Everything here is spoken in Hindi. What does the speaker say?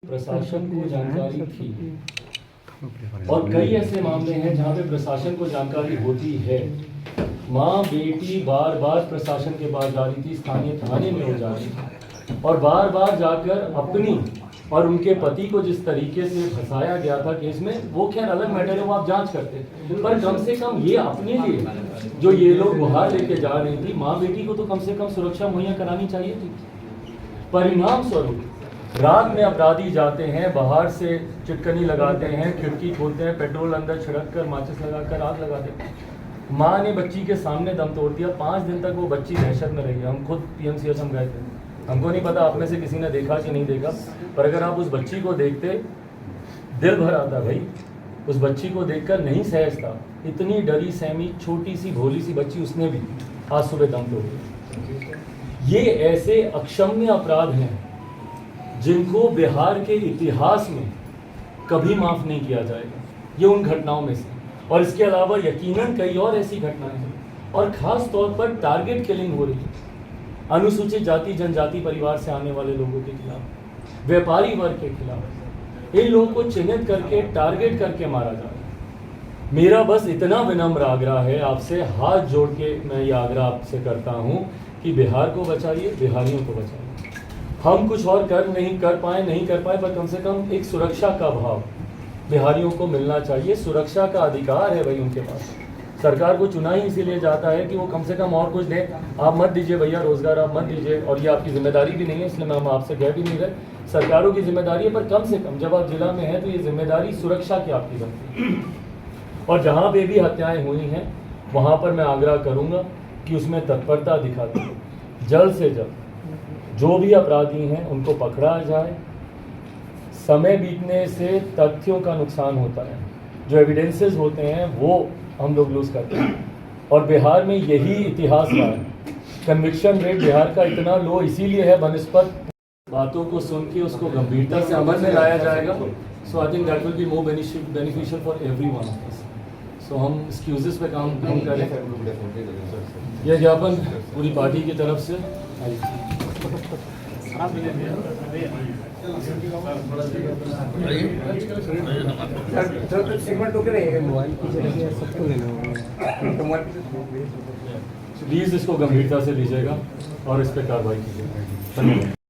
प्रशासन को जानकारी थी और कई ऐसे मामले हैं जहां पे प्रशासन को जानकारी होती है। माँ बेटी बार बार प्रशासन के पास जा रही थी, स्थानीय थाने में हो जा रही थी और बार बार जाकर अपनी और उनके पति को जिस तरीके से फंसाया गया था केस में, वो खैर अलग मैटर है, वो आप जांच करते, पर कम से कम ये अपने लिए जो ये लोग गुहार लेके जा रही थी, माँ बेटी को तो कम से कम सुरक्षा मुहैया करानी चाहिए थी। परिणाम स्वरूप रात में अपराधी जाते हैं, बाहर से चिटकनी लगाते हैं, खिड़की खोलते हैं, पेट्रोल अंदर छिड़क कर माचिस लगाकर आग लगा देते हैं। माँ ने बच्ची के सामने दम तोड़ दिया। 5 दिन तक वो बच्ची दहशत में रही है। हम खुद PMCH हम गए थे, हमको नहीं पता आप में से किसी ने देखा कि नहीं देखा, पर अगर आप उस बच्ची को देखते दिल भर आता भाई। उस बच्ची को देखकर नहीं सहजता, इतनी डरी सहमी छोटी सी भोली सी बच्ची, उसने भी आज सुबह दम तोड़ दिया। ये ऐसे अक्षम्य अपराध हैं जिनको बिहार के इतिहास में कभी माफ नहीं किया जाएगा। ये उन घटनाओं में से, और इसके अलावा यकीनन कई और ऐसी घटनाएं हैं, और खास तौर पर टारगेट किलिंग हो रही है अनुसूचित जाति जनजाति परिवार से आने वाले लोगों के खिलाफ, व्यापारी वर्ग के खिलाफ। इन लोगों को चिन्हित करके टारगेट करके मारा जा रहा है। मेरा बस इतना विनम्र आग्रह है आपसे, हाथ जोड़ के मैं ये आग्रह आपसे करता हूँ कि बिहार को बचाइए, बिहारियों को बचाइए। हम कुछ और नहीं कर पाए, पर कम से कम एक सुरक्षा का भाव बिहारियों को मिलना चाहिए। सुरक्षा का अधिकार है भाई उनके पास। सरकार को चुना ही इसीलिए जाता है कि वो कम से कम और कुछ दे। आप मत दीजिए भैया रोजगार, आप मत दीजिए, और ये आपकी जिम्मेदारी भी नहीं है, इसलिए हम आपसे कह भी नहीं रहे। सरकारों की जिम्मेदारी है, पर कम से कम जब आप जिला में हैं तो ये जिम्मेदारी सुरक्षा की आपकी बनती है। और जहाँ पे भी हत्याएं हुई हैं वहाँ पर मैं आग्रह करूँगा कि उसमें तत्परता दिखाते जल्द से जल्द जो भी अपराधी हैं उनको पकड़ा जाए। समय बीतने से तथ्यों का नुकसान होता है, जो एविडेंसेस होते हैं वो हम लोग लूज करते हैं, और बिहार में यही इतिहास रहा है। कन्विक्शन रेट बिहार का इतना लो इसीलिए है बनिस्पत बातों को सुन के उसको गंभीरता से अमल में लाया जाएगा। So I think that will be more beneficial for everyone of us. So हम एक्सक्यूजेस पे काम करें। यह ज्ञापन पूरी पार्टी की तरफ से प्लीज इसको गंभीरता से लीजिएगा और इस पर कार्रवाई कीजिएगा। धन्यवाद।